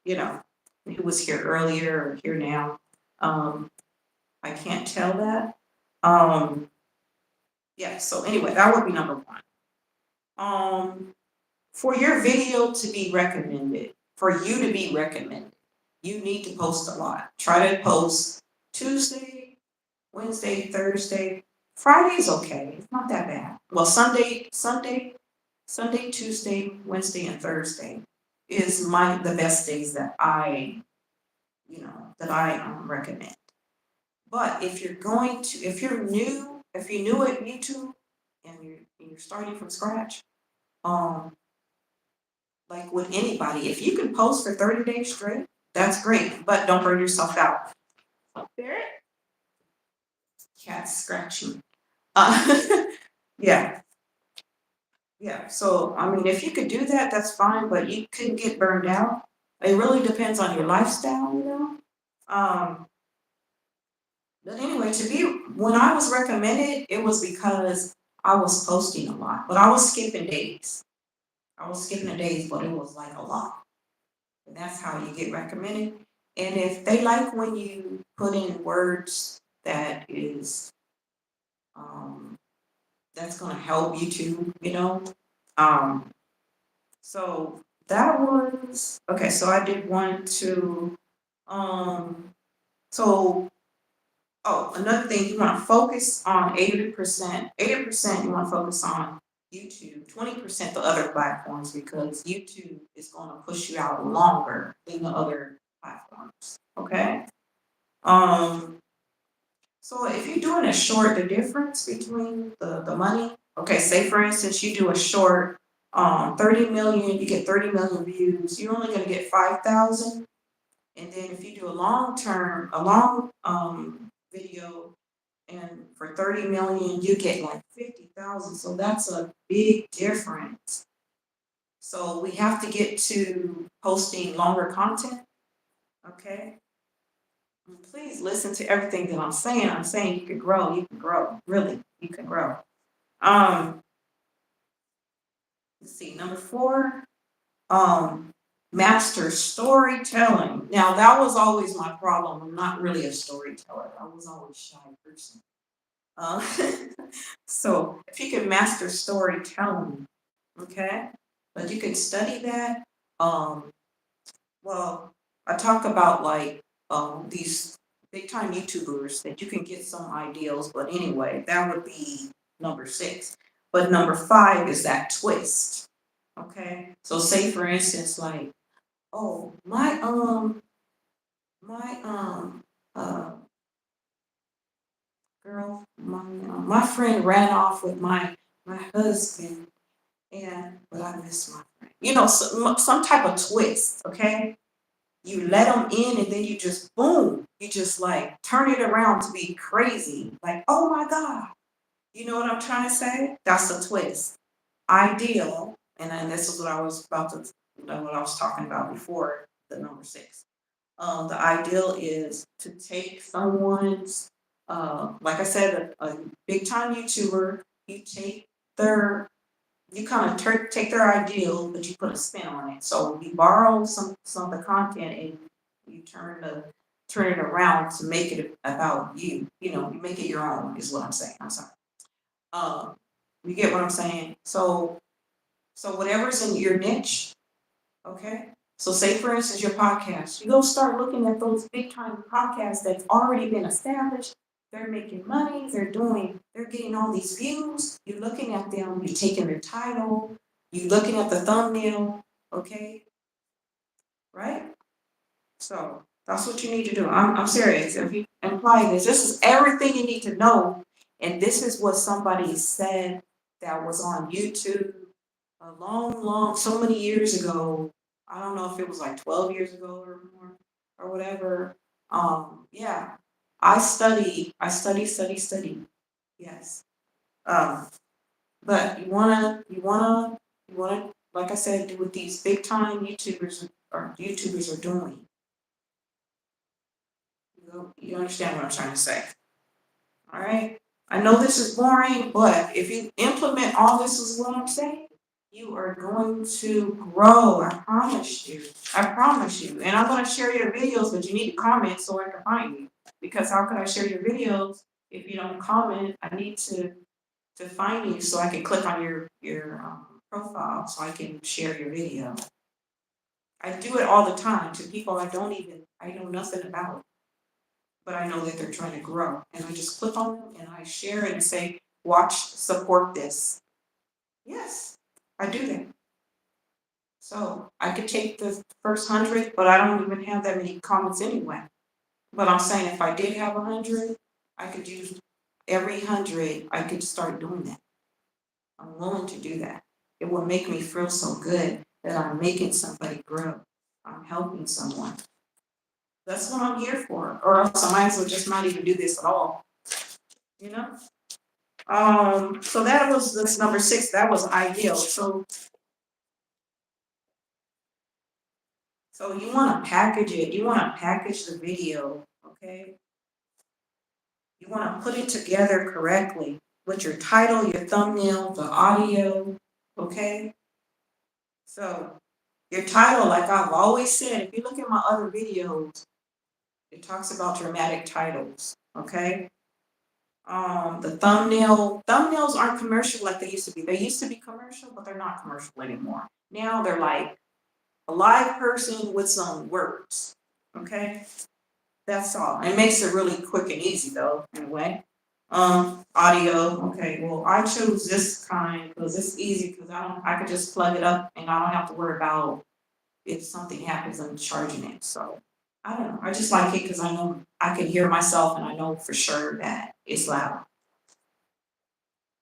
you know who was here earlier or here now. Um, I can't tell that. Um, yeah. So anyway, that would be number one. For your video to be recommended, for you to be recommended, you need to post a lot. Try to post Tuesday, Wednesday, Thursday. Friday is okay. It's not that bad. Well, Sunday, Tuesday, Wednesday, and Thursday is the best days that I recommend. But if you're new, if you're new at YouTube and you're starting from scratch, um, like with anybody, if you can post for 30 days straight, that's great, but don't burn yourself out. Barrett? Cat scratching. Yeah, yeah. So, I mean, if you could do that, that's fine, but you could get burned out. It really depends on your lifestyle, you know? Um, but anyway, to be, when I was recommended, it was because I was posting a lot, but I was skipping days. I was skipping the days, but it was like a lot. And that's how you get recommended. And if they like when you put in words that is, um, that's gonna help YouTube, you know? Um, so that was, okay, so I did want to, so, oh, another thing, you wanna focus on 80%, 80% you wanna focus on YouTube, 20% the other platforms, because YouTube is gonna push you out longer than the other platforms, okay? Um, so if you're doing a short, the difference between the money, okay, say for instance, you do a short, 30 million, you get 30 million views, you're only gonna get 5,000. And then if you do a long, video, and for 30 million, you get like 50,000. So that's a big difference. So we have to get to posting longer content, okay? Please listen to everything that I'm saying. I'm saying you can grow, really, you can grow. Um, let's see, number 4, um, master storytelling. Now that was always my problem. I'm not really a storyteller. I was always a shy person. Uh, so if you can master storytelling, okay, but you can study that. Um, Well, I talk about like these big time YouTubers that you can get some ideals, but anyway, that would be number 6. But number 5 is that twist. Okay. So say for instance, like, oh, my girl, my friend ran off with my husband, and but I miss my friend. You know, some type of twist, okay? You let them in and then you just boom, you just like turn it around to be crazy. Like, oh my God. You know what I'm trying to say? That's a twist. Ideal, and then this is what I was about to, what I was talking about before the number 6. The ideal is to take someone's, like I said, a big time YouTuber, you take their you kind of take their ideal, but you put a spin on it. So you borrow some of the content and you turn it around to make it about you. You know, you make it your own is what I'm saying. I'm sorry. Um, you get what I'm saying? So whatever's in your niche, okay? So say for instance your podcast, you go start looking at those big time podcasts that's already been established. They're making money, they're getting all these views. You're looking at them, you're taking their title, you're looking at the thumbnail, okay? Right? So that's what you need to do. I'm serious. If you apply this is everything you need to know. And this is what somebody said that was on YouTube a so many years ago. I don't know if it was like 12 years ago or more or whatever. Yeah. I study. Yes. Um, but you wanna, like I said, do what these big time YouTubers are doing. You understand what I'm trying to say? All right. I know this is boring, but if you implement all this is what I'm saying, you are going to grow. I promise you. I promise you. And I'm going to share your videos, but you need to comment so I can find you. Because how could I share your videos if you don't comment? I need to find you so I can click on your profile so I can share your video. I do it all the time to people I know nothing about, but I know that they're trying to grow. And I just click on them and I share it and say, watch, support this. Yes, I do that. So I could take the first 100, but I don't even have that many comments anyway. But I'm saying if I did have 100, I could use every 100, I could start doing that. I'm willing to do that. It will make me feel so good that I'm making somebody grow. I'm helping someone. That's what I'm here for. Or else I might as well just not even do this at all. You know? So that was this number 6. That was ideal. So you want to package it. You want to package the video, okay? You want to put it together correctly with your title, your thumbnail, the audio, okay? So your title, like I've always said, if you look at my other videos, it talks about dramatic titles, okay? The thumbnails aren't commercial like they used to be. They used to be commercial, but they're not commercial anymore. Now they're like a live person with some words, okay? That's all. It makes it really quick and easy though, in a way. Audio, okay, well, I chose this kind because it's easy because I could just plug it up and I don't have to worry about if something happens I'm charging it. So I don't know. I just like it because I know I can hear myself and I know for sure that it's loud.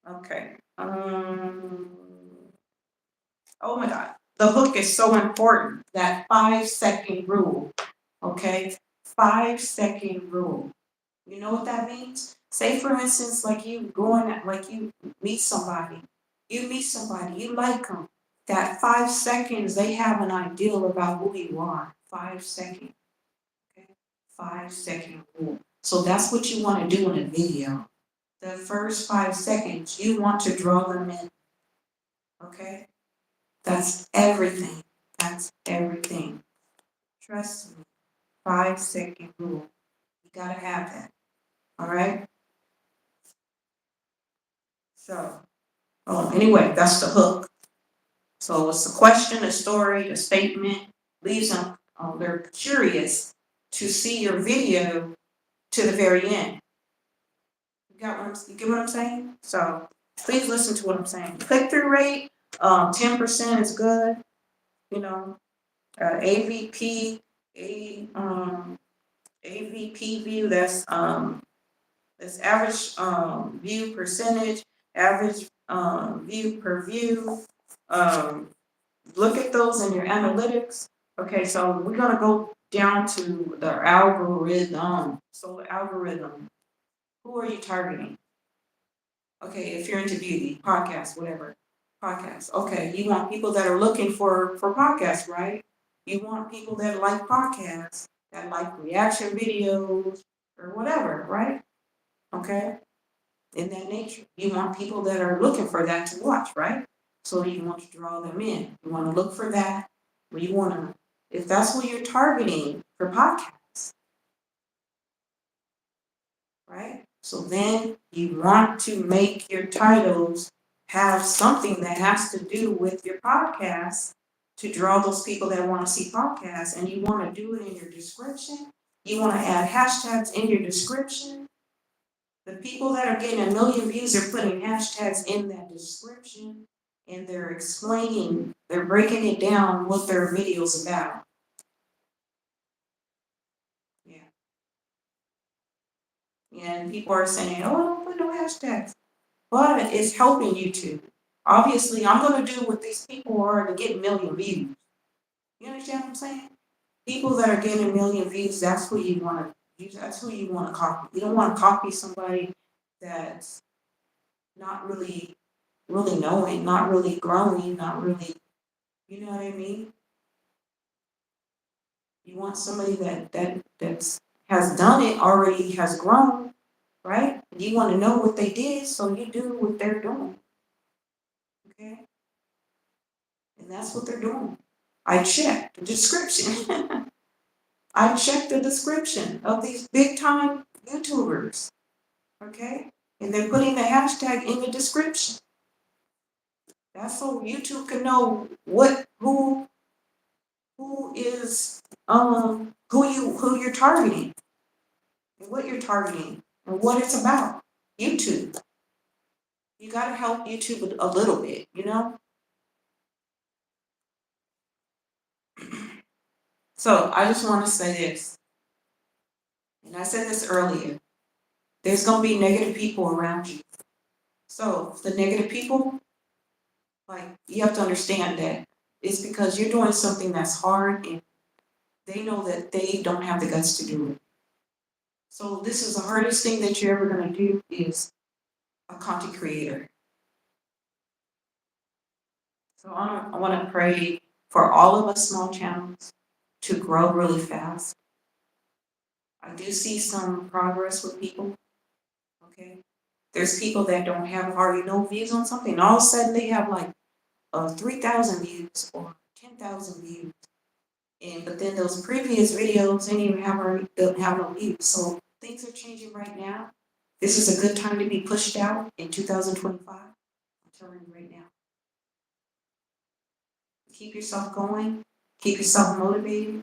Okay. Oh my God. The hook is so important. That 5-second rule. Okay? 5-second rule. You know what that means? Say for instance, like you meet somebody. You meet somebody, you like them. That 5 seconds, they have an ideal about who you are. 5 seconds. Okay? 5-second rule. So that's what you want to do in a video. The first 5 seconds, you want to draw them in. Okay? That's everything. That's everything. Trust me. 5-second rule. You gotta have that. All right? So, anyway, that's the hook. So it's the question, the story, the statement, leaves them, they're curious to see your video to the very end. You get what I'm saying? So please listen to what I'm saying. Click-through rate, 10% is good. You know, AVP, AVP view, that's average view percentage, average view per view. Look at those in your analytics. Okay, so we're gonna go down to the algorithm. So the algorithm, who are you targeting? Okay, if you're into beauty, podcast, whatever, podcast. Okay, you want people that are looking for podcasts, right? You want people that like podcasts, that like reaction videos or whatever, right? Okay, in that nature. You want people that are looking for that to watch, right? So you want to draw them in. You want to look for that. You want to, if that's what you're targeting for podcasts, right? So then you want to make your titles have something that has to do with your podcast to draw those people that want to see podcasts, and you want to do it in your description. You want to add hashtags in your description. The people that are getting 1 million views are putting hashtags in that description and they're explaining, they're breaking it down what their video's about. Yeah. And people are saying, oh, don't put no hashtags. But it's helping YouTube. Obviously, I'm going to do what these people are to get 1 million views. You understand what I'm saying? People that are getting 1 million views, that's who you want to use. That's who you want to copy. You don't want to copy somebody that's not really knowing, not really growing, not really, you know what I mean? You want somebody that's has done it already, has grown, right? You want to know what they did, so you do what they're doing. Okay? And that's what they're doing. I checked the description. I checked the description of these big time YouTubers. Okay? And they're putting the hashtag in the description. That's so YouTube can know who is who you're targeting and what you're targeting and what it's about. YouTube. You gotta help YouTube a little bit, you know? So I just want to say this. and I said this earlier, there's going to be negative people around you. So the negative people, like, you have to understand that it's because you're doing something that's hard and they know that they don't have the guts to do it. So this is the hardest thing that you're ever going to do is a content creator. So I want to pray for all of us small channels to grow really fast. I do see some progress with people, okay? There's people that don't have hardly no views on something, and all of a sudden they have like 3,000 views or 10,000 views. But then those previous videos didn't even don't have no views. So things are changing right now. This is a good time to be pushed out in 2025. I'm telling you right now. Keep yourself going. Keep yourself motivated.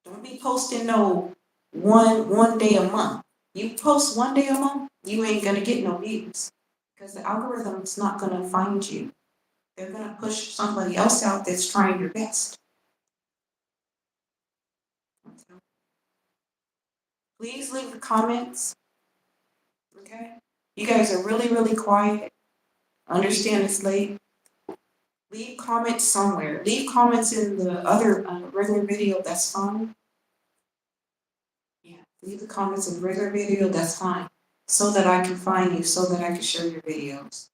Don't be posting no one day a month. You post 1 day a month, you ain't gonna get no views because the algorithm's not gonna find you. They're gonna push somebody else out that's trying your best. Please leave the comments. Okay? You guys are really, really quiet. Understand it's late. Leave comments somewhere. Leave comments in the other regular video, that's fine. Yeah, leave the comments in regular video, that's fine. So that I can find you, so that I can share your videos.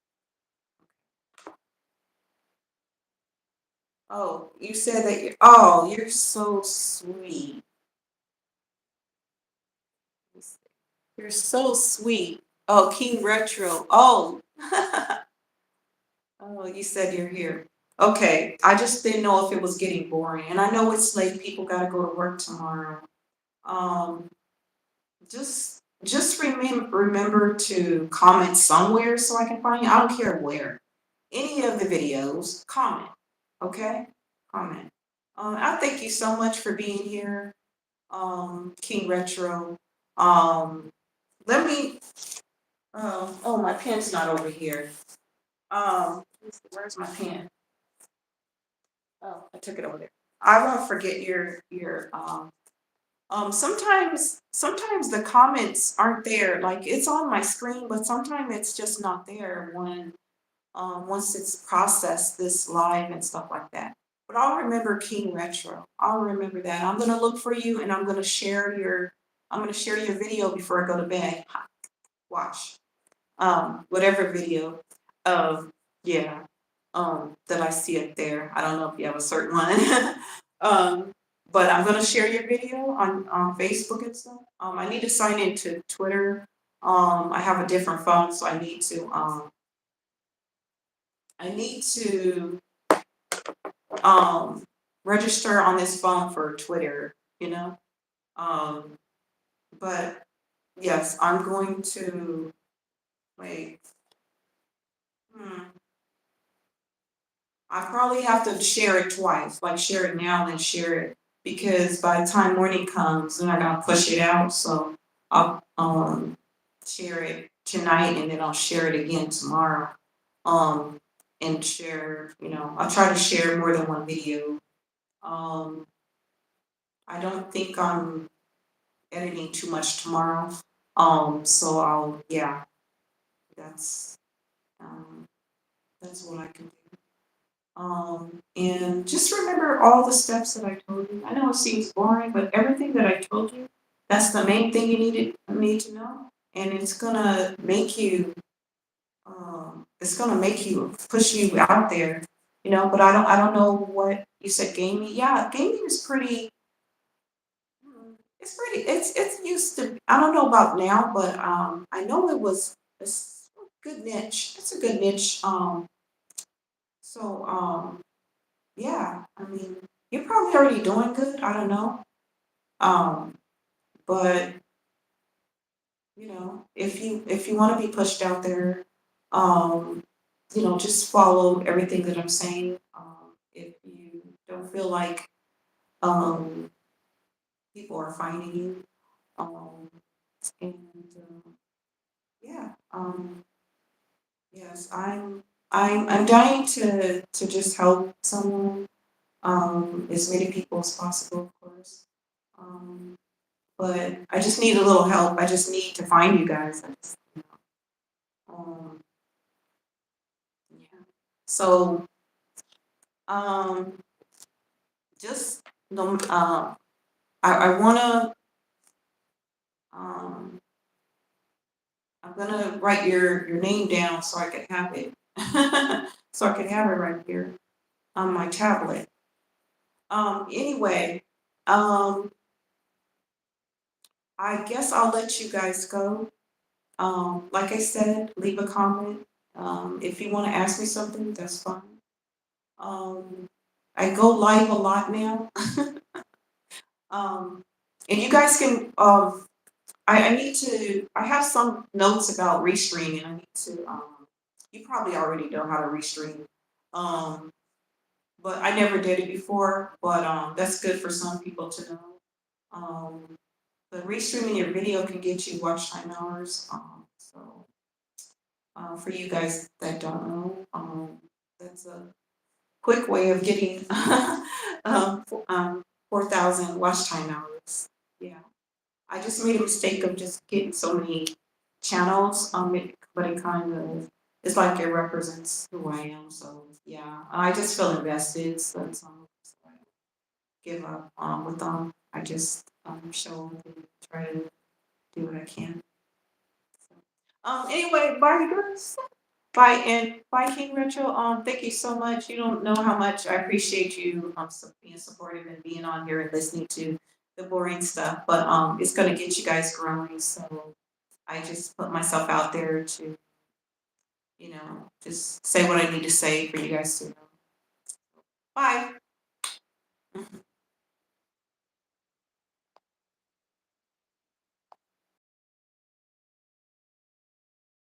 Oh, you said that you're so sweet. You're so sweet. Oh, King Retro. Oh. Oh, you said you're here. Okay, I just didn't know if it was getting boring. And I know it's late, people gotta go to work tomorrow. Um, just remember to comment somewhere so I can find you. I don't care where. Any of the videos, comment. Okay? Comment. I thank you so much for being here, King Retro. Um, let me oh, my pen's not over here. Where's my pen? Oh, I took it over there. I won't forget your sometimes the comments aren't there. Like it's on my screen, but sometimes it's just not there when once it's processed this live and stuff like that. But I'll remember King Retro. I'll remember that. I'm gonna look for you and I'm gonna share your video before I go to bed. Watch. Whatever video. Yeah. That I see up there. I don't know if you have a certain one. um, but I'm gonna share your video on Facebook and stuff. I need to sign into Twitter. I have a different phone, so I need to register on this phone for Twitter, you know. Um, but yes, I'm going to wait. Hmm. I probably have to share it twice, like share it now and share it because by the time morning comes, then I gotta push it out. So I'll share it tonight and then I'll share it again tomorrow. Um, and share, I'll try to share more than one video. Um, I don't think I'm editing too much tomorrow. So yeah, that's um, that's what I can do. And just remember all the steps that I told you. I know it seems boring, but everything that I told you, that's the main thing you need to know. And it's gonna make you push you out there, but I don't know what you said gaming. Yeah, gaming is it's used to, I don't know about now, but I know it's a good niche. It's a good niche. So yeah, I mean, you're probably already doing good. I don't know. Um, but if you want to be pushed out there, um, just follow everything that I'm saying. If you don't feel like um, people are finding you, um, and yeah, yes, I'm dying to just help someone, as many people as possible, of course. Um, but I just need a little help. I just need to find you guys. Um, yeah. So, um, just no, I wanna, um, I'm gonna write your name down so I can have it, so I can have it right here on my tablet. Anyway, um, I guess I'll let you guys go. Like I said, leave a comment. If you want to ask me something, that's fine. Um, I go live a lot now. Um, and you guys can, I need to, I have some notes about restreaming. I need to, you probably already know how to restream. Um, but I never did it before, but that's good for some people to know. Um, but restreaming your video can get you watch time hours. So for you guys that don't know, that's a quick way of getting 4,000 watch time hours. Yeah, I just made a mistake of just getting so many channels, but it kind of, it's like it represents who I am. So yeah, I just feel invested. So it's give up with them. I just show up and try to do what I can. So, anyway, bye girls. Bye and bye King Retro. Thank you so much. You don't know how much I appreciate you being supportive and being on here and listening to the boring stuff. But it's gonna get you guys growing. So I just put myself out there to, just say what I need to say for you guys to know. Bye.